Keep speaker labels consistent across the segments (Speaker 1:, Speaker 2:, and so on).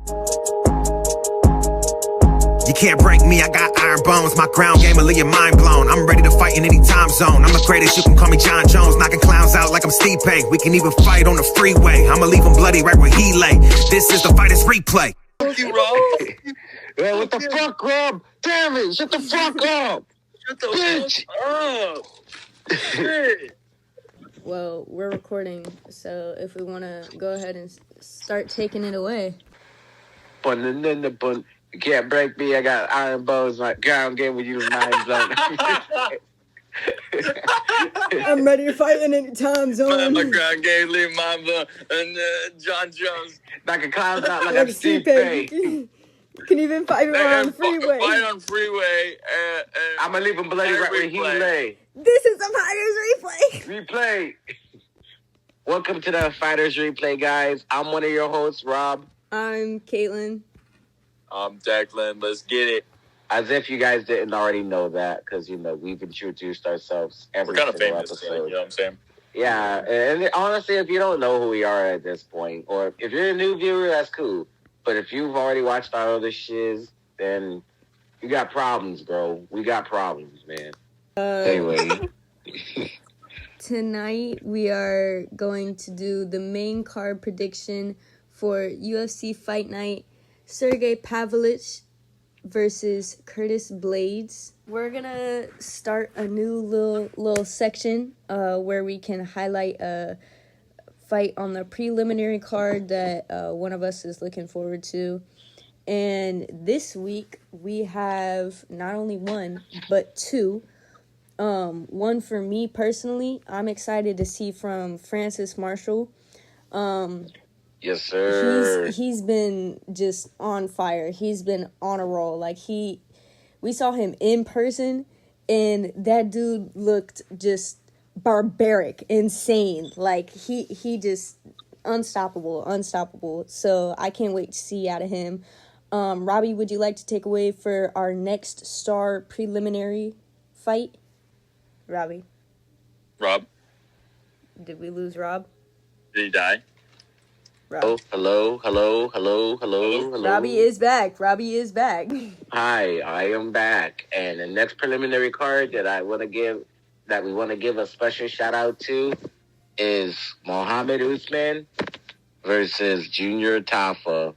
Speaker 1: You can't break me, I got iron bones. My ground game will leave your mind blown. I'm ready to fight in any time zone. I'm the greatest, you can call me John Jones. Knocking clowns out like I'm Steve Pay. We can even fight on the freeway. I'ma leave him bloody right where he lay. This is the Fighters Replay.
Speaker 2: Fuck you, Rob.
Speaker 3: Yeah, what the fuck, Rob? Damn it, shut the fuck up.
Speaker 2: Shut the fuck up. Shit.
Speaker 4: Well, we're recording, so if we want to go ahead and start taking it away.
Speaker 3: You can't break me. I got iron bones. My ground game with you mind blown.
Speaker 4: I'm ready to fight in any time zone.
Speaker 2: My ground game, leave mind blown, and John Jones.
Speaker 3: Knock a clown out like I'm Steve Pay.
Speaker 4: Can even fight on the freeway.
Speaker 2: Fight on freeway.
Speaker 3: I'm going to leave him bloody right where he lay.
Speaker 4: This is the Fighters
Speaker 3: Replay. Welcome to the Fighters Replay, guys. I'm one of your hosts, Rob.
Speaker 4: I'm Caitlin.
Speaker 2: I'm Declan. Let's get it.
Speaker 3: As if you guys didn't already know that, because, we've introduced ourselves every
Speaker 2: We're kind of famous,
Speaker 3: episode.
Speaker 2: you know what I'm saying?
Speaker 3: Yeah, and honestly, if you don't know who we are at this point, or if you're a new viewer, that's cool. But if you've already watched our other shiz, then you got problems, bro. We got problems, man. Anyway.
Speaker 4: Tonight, we are going to do the main card prediction for UFC Fight Night. Sergei Pavlovich versus Curtis Blaydes. We're gonna start a new little section where we can highlight a fight on the preliminary card that one of us is looking forward to. And this week we have not only one but two. One for me personally, I'm excited to see from Francis Marshall.
Speaker 3: Yes, sir.
Speaker 4: He's been just on fire. He's been on a roll. Like we saw him in person, and that dude looked just barbaric, insane. Like he just unstoppable. So I can't wait to see out of him. Robbie, would you like to take away for our next star preliminary fight? Robbie.
Speaker 2: Rob.
Speaker 4: Did we lose Rob?
Speaker 2: Did he die?
Speaker 4: Rob.
Speaker 3: Hello.
Speaker 4: Robbie is back.
Speaker 3: Hi, I am back. And the next preliminary card that we want to give a special shout out to is Mohammed Usman versus Junior Tafa.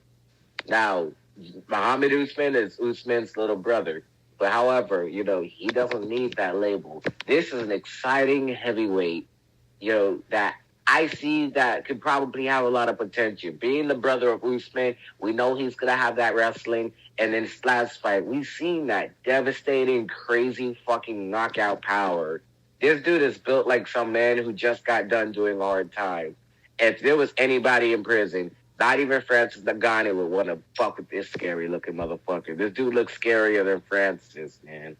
Speaker 3: Now, Mohammed Usman is Usman's little brother. But however, he doesn't need that label. This is an exciting heavyweight, that I see that could probably have a lot of potential. Being the brother of Usman, we know he's going to have that wrestling. And then his last fight, we've seen that devastating, crazy fucking knockout power. This dude is built like some man who just got done doing hard time. If there was anybody in prison, not even Francis Ngannou would want to fuck with this scary-looking motherfucker. This dude looks scarier than Francis, man.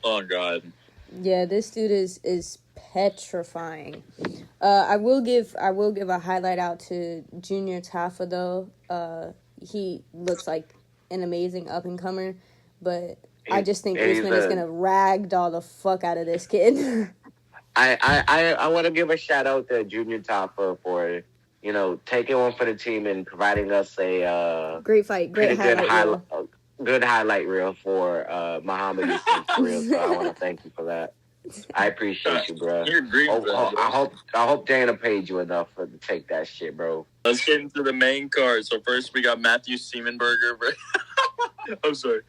Speaker 2: Oh, God.
Speaker 4: Yeah, this dude is petrifying. I will give a highlight out to Junior Tafa though. He looks like an amazing up and comer, but I just think Usman is gonna ragdoll the fuck out of this kid.
Speaker 3: I want to give a shout out to Junior Tafa for taking one for the team and providing us a
Speaker 4: great fight,
Speaker 3: good highlight reel for Muhammad Usman's career. So I want to thank you for that. I appreciate you, bro.
Speaker 2: You're green, bro.
Speaker 3: I hope Dana paid you enough to take that shit, bro.
Speaker 2: Let's get into the main card. So first we got Matthew Semelsberger. I'm sorry.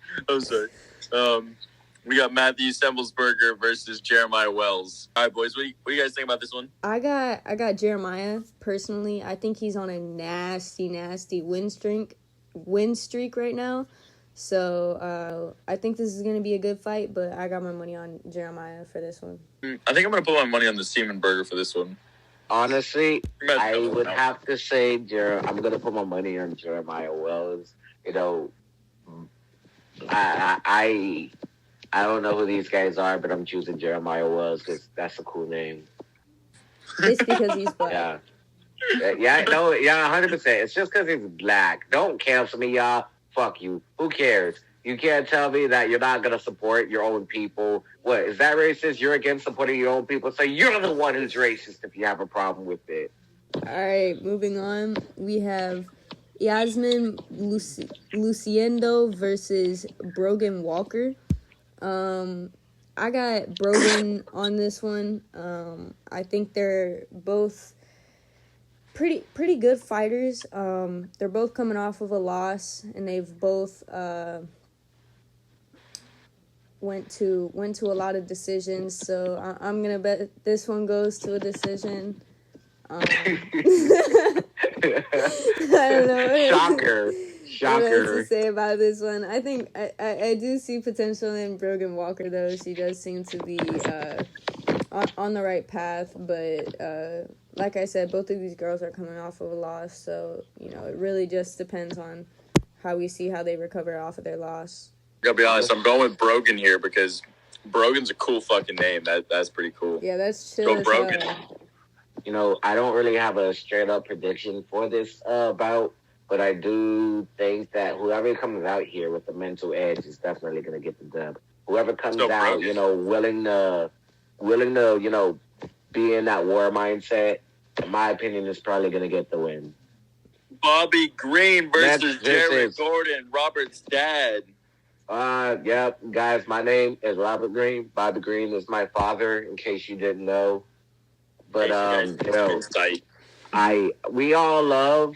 Speaker 2: We got Matthew Semelsberger versus Jeremiah Wells. All right, boys. What do you guys think about this one?
Speaker 4: I got Jeremiah personally. I think he's on a nasty win streak right now. So I think this is going to be a good fight, but I got my money on Jeremiah for this one.
Speaker 2: I think I'm going to put my money on the Semelsberger for this one.
Speaker 3: Honestly, I would have to say I'm going to put my money on Jeremiah Wells. I don't know who these guys are, but I'm choosing Jeremiah Wells because that's a cool name.
Speaker 4: It's because he's black.
Speaker 3: Yeah, 100%. It's just because he's black. Don't cancel me, y'all. Fuck you. Who cares? You can't tell me that you're not going to support your own people. What, is that racist? You're against supporting your own people? So you're the one who's racist if you have a problem with it.
Speaker 4: All right, moving on. We have Yasmin Luciendo versus Brogan Walker. I got Brogan on this one. I think they're both pretty good fighters. They're both coming off of a loss, and they've both went to a lot of decisions. So I'm gonna bet this one goes to a decision. I don't know.
Speaker 3: Shocker.
Speaker 4: What else to say about this one? I think I do see potential in Brogan Walker, though. She does seem to be on the right path, but like I said, both of these girls are coming off of a loss, so it really just depends on how we see how they recover off of their loss.
Speaker 2: I gotta be honest, I'm going with Brogan here because Brogan's a cool fucking name. That's pretty cool.
Speaker 4: Yeah, that's chill.
Speaker 2: Go Brogan.
Speaker 3: I don't really have a straight up prediction for this bout, but I do think that whoever comes out here with the mental edge is definitely going to get the dub. Whoever comes out, willing to, be in that war mindset, in my opinion, is probably going to get the win.
Speaker 2: Bobby Green versus Jared Gordon, Robert's dad.
Speaker 3: Yep, guys, my name is Robert Green. Bobby Green is my father, in case you didn't know. But, we love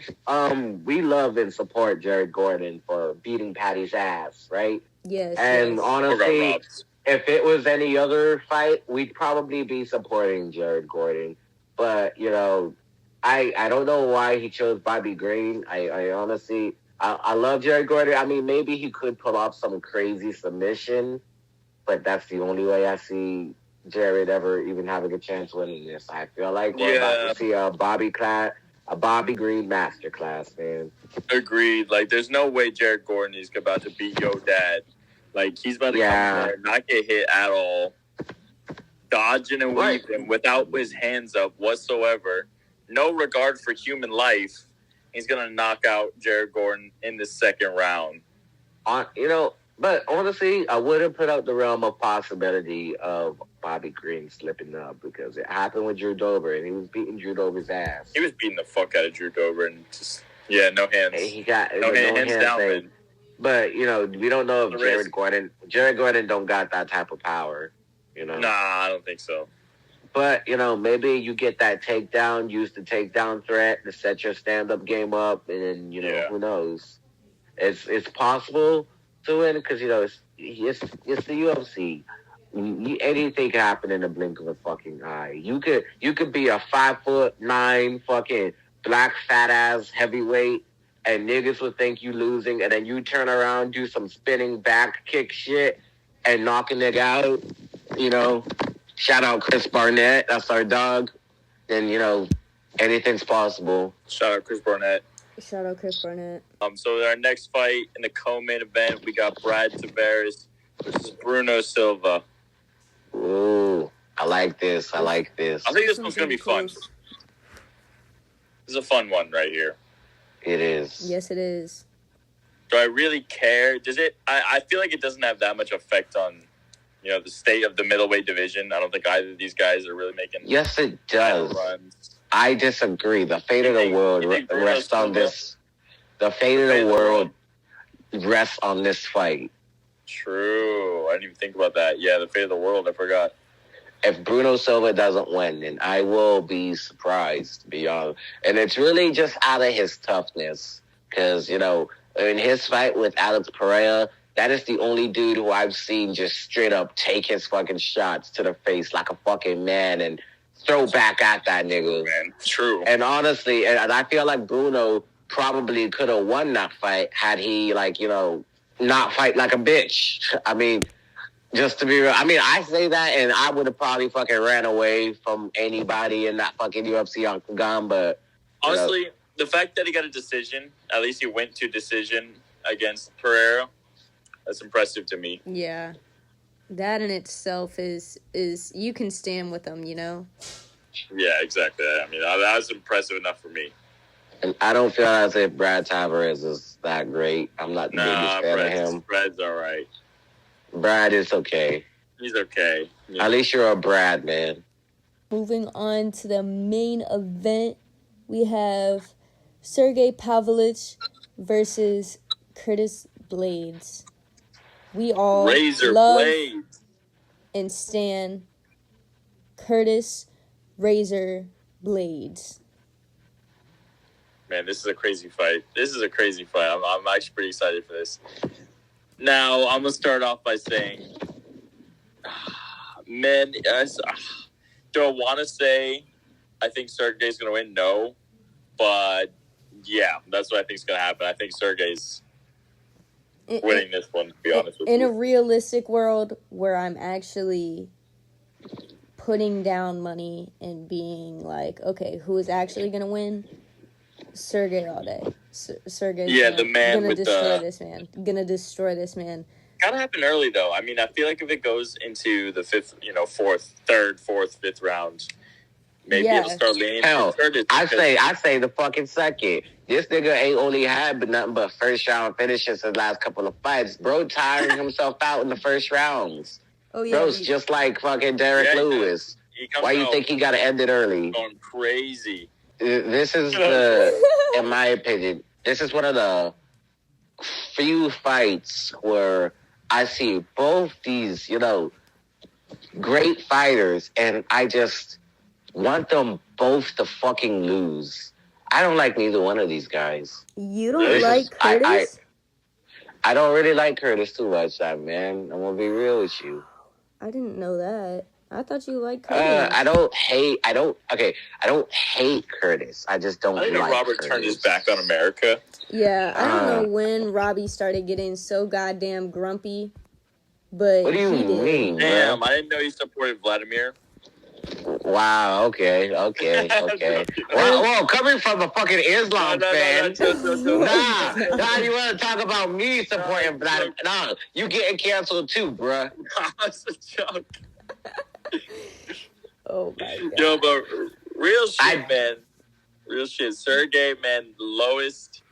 Speaker 3: and support Jared Gordon for beating Patty's ass, right?
Speaker 4: Yes.
Speaker 3: And honestly, if it was any other fight, we'd probably be supporting Jared Gordon. But, I don't know why he chose Bobby Green. I honestly, I love Jared Gordon. I mean, maybe he could pull off some crazy submission, but that's the only way I see Jared ever even having a chance winning this. I feel like we're about to see a Bobby Green masterclass, man.
Speaker 2: Agreed. Like, there's no way Jared Gordon is about to beat your dad. Like, he's about to come in there, not get hit at all, dodging and weaving without his hands up whatsoever. No regard for human life. He's gonna knock out Jared Gordon in the second round.
Speaker 3: But honestly, I wouldn't put out the realm of possibility of Bobby Green slipping up because it happened with Drew Dober, and he was beating Drew Dober's ass.
Speaker 2: He was beating the fuck out of Drew Dober, and just no hands.
Speaker 3: And he got
Speaker 2: no hands down, man.
Speaker 3: But we don't know if Jared Gordon don't got that type of power.
Speaker 2: Nah, I don't think so.
Speaker 3: But maybe you get that takedown, use the takedown threat to set your stand-up game up, and then who knows? It's possible to win because it's the UFC. Anything can happen in the blink of a fucking eye. You could be a 5'9" fucking black fat ass heavyweight, and niggas would think you losing, and then you turn around, do some spinning back kick shit, and knock a nigga out. Shout out Chris Barnett, that's our dog. And anything's possible.
Speaker 2: Shout out Chris Barnett.
Speaker 4: So
Speaker 2: our next fight in the co-main event, we got Brad Tavares versus Bruno Silva.
Speaker 3: Ooh, I like this.
Speaker 2: I think this one's going to be fun. This is a fun one right here.
Speaker 3: It is.
Speaker 4: Yes, it is.
Speaker 2: Do I really care? Does it? I feel like it doesn't have that much effect on, the state of the middleweight division. I don't think either of these guys are really making.
Speaker 3: Yes, it does. I disagree. The fate of the world rests on this. The fate of the world rests on this fight.
Speaker 2: True. I didn't even think about that. Yeah, the fate of the world. I forgot.
Speaker 3: If Bruno Silva doesn't win, then I will be surprised, to be honest. And it's really just out of his toughness. Because, in his fight with Alex Pereira, that is the only dude who I've seen just straight up take his fucking shots to the face like a fucking man and throw back at that nigga.
Speaker 2: Man, true.
Speaker 3: And honestly, and I feel like Bruno probably could have won that fight had he, not fight like a bitch. I mean, just to be real. I mean, I say that, and I would have probably fucking ran away from anybody in that fucking UFC octagon, but...
Speaker 2: Honestly, the fact that he got a decision, at least he went to decision against Pereira, that's impressive to me.
Speaker 4: Yeah. That in itself is you can stand with them,
Speaker 2: Yeah, exactly. I mean, that was impressive enough for me.
Speaker 3: And I don't feel as if Brad Tavares is that great. I'm not the biggest fan of him.
Speaker 2: Brad's all right.
Speaker 3: Brad is okay.
Speaker 2: He's okay. Yeah.
Speaker 3: At least you're a Brad, man.
Speaker 4: Moving on to the main event, we have Sergei Pavlovich versus Curtis Blaydes. We all
Speaker 2: Razor
Speaker 4: love
Speaker 2: Blaydes.
Speaker 4: and stan Curtis Razor Blaydes.
Speaker 2: Man, this is a crazy fight. I'm actually pretty excited for this. Now, I'm going to start off by saying, man, do I want to say I think Sergei's going to win? No. But, yeah, that's what I think is going to happen. I think Sergei's winning this one, to be honest with you.
Speaker 4: In a realistic world where I'm actually putting down money and being like, okay, who is actually going to win? Sergei all day. Sergei's gonna destroy this man.
Speaker 2: Gotta happen early though. I mean, I feel like if it goes into the fifth, fifth round, maybe it'll start leaning.
Speaker 3: Hell, I say the fucking second. This nigga ain't only had but nothing but first round finishes his last couple of fights. Bro tiring himself out in the first rounds.
Speaker 4: Oh yeah,
Speaker 3: bro's just like fucking Derek Lewis. Why you think he gotta end it early?
Speaker 2: Going crazy.
Speaker 3: This is in my opinion, this is one of the few fights where I see both these, great fighters, and I just want them both to fucking lose. I don't like neither one of these guys.
Speaker 4: You don't like Curtis?
Speaker 3: I don't really like Curtis too much, man. I'm gonna be real with you.
Speaker 4: I didn't know that. I thought you liked Curtis.
Speaker 3: I don't hate Curtis. I just don't like
Speaker 2: Robert
Speaker 3: Curtis.
Speaker 2: Turned his back on America.
Speaker 4: Yeah, I don't know when Robbie started getting so goddamn grumpy, but
Speaker 3: what do you mean?
Speaker 2: Damn, I didn't know he supported Vladimir.
Speaker 3: Wow, okay. Wow, coming from a fucking Islam fan. Nah, you want to talk about me supporting Vladimir? Nah, you getting canceled too, bruh.
Speaker 2: That's a joke.
Speaker 4: Oh my god.
Speaker 2: Yo, but real shit, man. Real shit. Sergei, man, lowest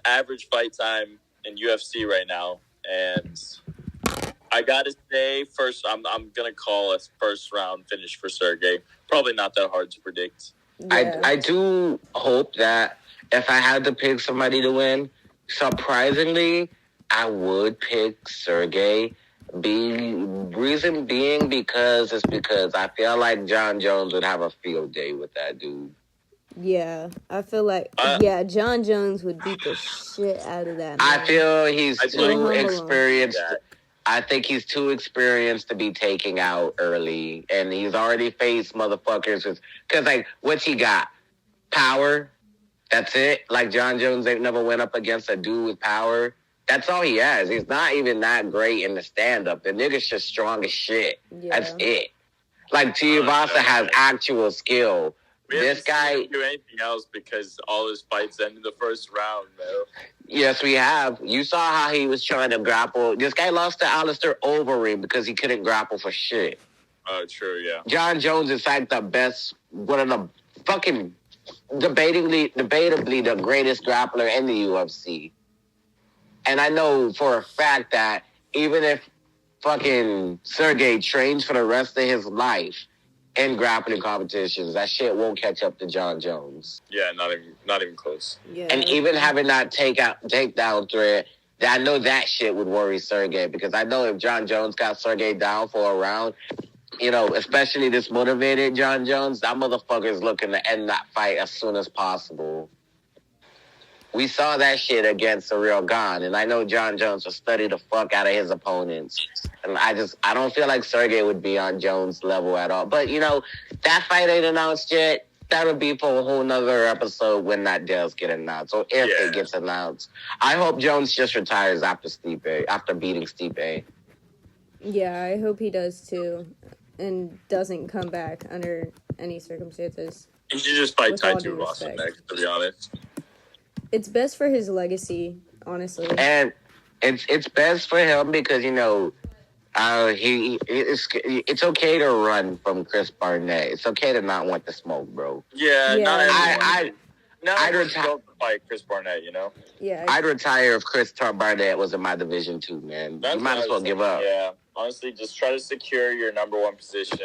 Speaker 2: average fight time in UFC right now. And I gotta say, I'm gonna call a first round finish for Sergei. Probably not that hard to predict.
Speaker 4: Yeah.
Speaker 3: I do hope that if I had to pick somebody to win, surprisingly, I would pick Sergei. Reason being because I feel like John Jones would have a field day with that dude.
Speaker 4: Yeah, I feel like John Jones would beat the shit out of that man.
Speaker 3: I feel he's too experienced. I think he's too experienced to be taking out early, and he's already faced motherfuckers because what's he got? Power. That's it. Like John Jones ain't never went up against a dude with power. That's all he has. He's not even that great in the stand-up. The nigga's just strong as shit. Yeah. That's it. Like, Tuivasa has actual skill. This guy
Speaker 2: didn't do anything else because all his fights ended the first round, though.
Speaker 3: Yes, we have. You saw how he was trying to grapple. This guy lost to Alistair Overeem because he couldn't grapple for shit.
Speaker 2: Oh, true, yeah.
Speaker 3: John Jones is like the best, one of the fucking debatably the greatest grappler in the UFC. And I know for a fact that even if fucking Sergei trains for the rest of his life in grappling competitions, that shit won't catch up to John Jones.
Speaker 2: Yeah, not even close.
Speaker 4: Yeah.
Speaker 3: And even having that takedown threat, I know that shit would worry Sergei, because I know if John Jones got Sergei down for a round, especially this motivated John Jones, that motherfucker's looking to end that fight as soon as possible. We saw that shit against Cyril Gane, and I know John Jones will study the fuck out of his opponents. And I don't feel like Sergei would be on Jones' level at all. But, that fight ain't announced yet. That'll be for a whole nother episode when that does get announced, or if it gets announced. I hope Jones just retires after beating Stipe.
Speaker 4: Yeah, I hope he does too, and doesn't come back under any circumstances.
Speaker 2: He should just fight Tai Tuivasa next, to be honest.
Speaker 4: It's best for his legacy, honestly.
Speaker 3: And it's best for him because, it's okay to run from Chris Barnett. It's okay to not want the smoke, bro.
Speaker 2: Yeah.
Speaker 3: I'd
Speaker 2: retire to fight Chris Barnett,
Speaker 4: Yeah.
Speaker 3: I'd retire if Chris Barnett was in my division too, man. You might as well give up.
Speaker 2: Yeah. Honestly, just try to secure your number one position,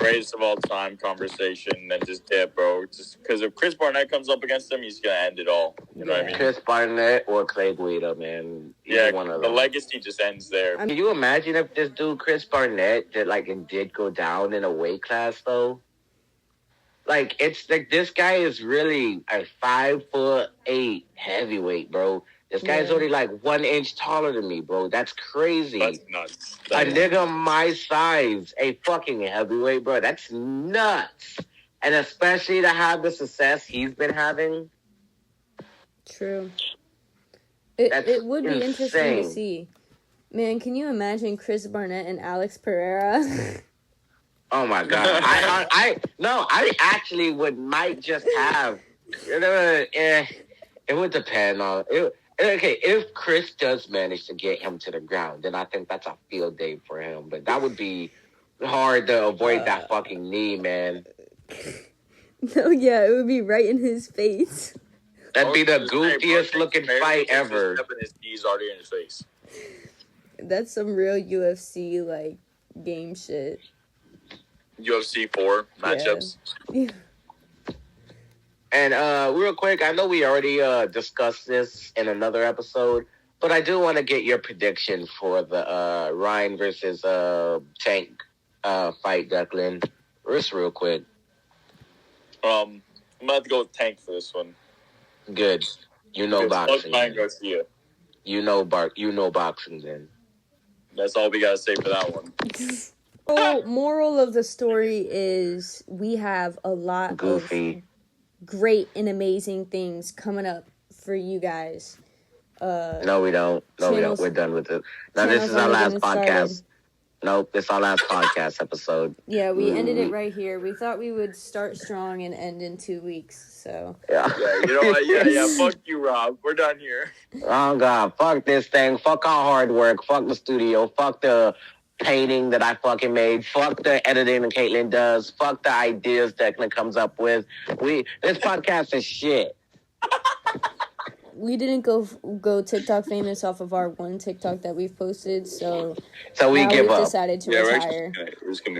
Speaker 2: greatest of all time conversation, then just dip, bro. Just because if Chris Barnett comes up against him, he's gonna end it all. You know what I mean?
Speaker 3: Chris Barnett or Clay Guida, man.
Speaker 2: Either one of them. The legacy just ends there.
Speaker 3: Can you imagine if this dude Chris Barnett did go down in a weight class though? Like, it's like this guy is really a 5'8" heavyweight, bro. This guy's only like 1 inch taller than me, bro. That's crazy.
Speaker 2: That's nuts.
Speaker 3: A nigga my size, a fucking heavyweight, bro. That's nuts. And especially to have the success he's been having.
Speaker 4: True. It would be interesting to see. Man, can you imagine Chris Barnett and Alex Pereira?
Speaker 3: Oh my God. I actually might just have, it would depend on it. Okay, if Chris does manage to get him to the ground, then I think that's a field day for him. But that would be hard to avoid that fucking knee, man.
Speaker 4: No, yeah, it would be right in his face.
Speaker 3: That'd be the goofiest looking fight ever.
Speaker 2: His knees already in his face.
Speaker 4: That's some real UFC like game shit.
Speaker 2: UFC 4 matchups.
Speaker 4: Yeah.
Speaker 3: And real quick, I know we already discussed this in another episode, but I do want to get your prediction for the Ryan versus Tank fight, Declan. Just real quick.
Speaker 2: I'm gonna have to go with Tank for this one.
Speaker 3: Good. You know boxing.
Speaker 2: Ryan Garcia.
Speaker 3: You know boxing then.
Speaker 2: That's all we gotta say for that one.
Speaker 4: Moral of the story is we have a lot of great and amazing things coming up for you guys.
Speaker 3: No, we don't. No, we don't. We're done with it. Now, this is our last podcast. Nope, it's our last podcast episode.
Speaker 4: Yeah, we ended it right here. We thought we would start strong and end in 2 weeks, so.
Speaker 3: Yeah,
Speaker 2: you know what? Yeah, fuck you, Rob. We're done here.
Speaker 3: Oh, God. Fuck this thing. Fuck our hard work. Fuck the studio. Fuck the painting that I fucking made. Fuck the editing that Caitlin does. Fuck the ideas Declan comes up with. This podcast is shit.
Speaker 4: We didn't go TikTok famous off of our one TikTok that we've posted, so
Speaker 3: we give up.
Speaker 4: Decided to retire.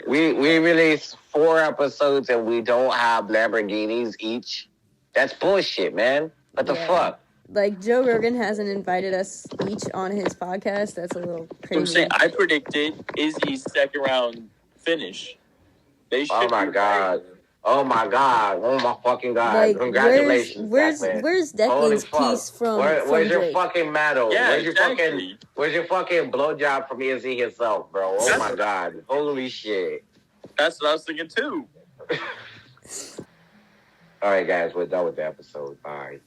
Speaker 3: We released 4 episodes and we don't have Lamborghinis each. That's bullshit, man. What the fuck?
Speaker 4: Like, Joe Rogan hasn't invited us each on his podcast. That's a little crazy.
Speaker 2: I'm saying, I predicted Izzy's second round finish.
Speaker 3: Oh my God. Oh my God. Oh my fucking God. Like, congratulations.
Speaker 4: Where's Declan's piece from?
Speaker 3: Where's your fucking medal?
Speaker 2: Yeah,
Speaker 3: where's your fucking blowjob from Izzy himself, bro? Oh my God. Holy shit.
Speaker 2: That's what I was thinking too.
Speaker 3: All right, guys, we're done with the episode. Bye.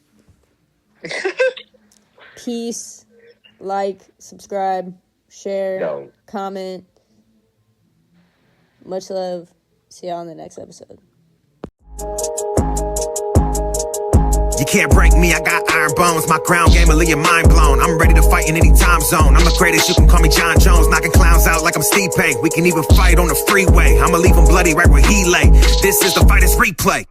Speaker 4: Peace. Like, subscribe, share, comment. Much love. See y'all in the next episode.
Speaker 1: You can't break me, I got iron bones. My ground game will leave your mind blown. I'm ready to fight in any time zone. I'm the greatest, you can call me John Jones. Knocking clowns out like I'm Steve Pay. We can even fight on the freeway. I'ma leave him bloody right where he lay. This is the Fighters Replay.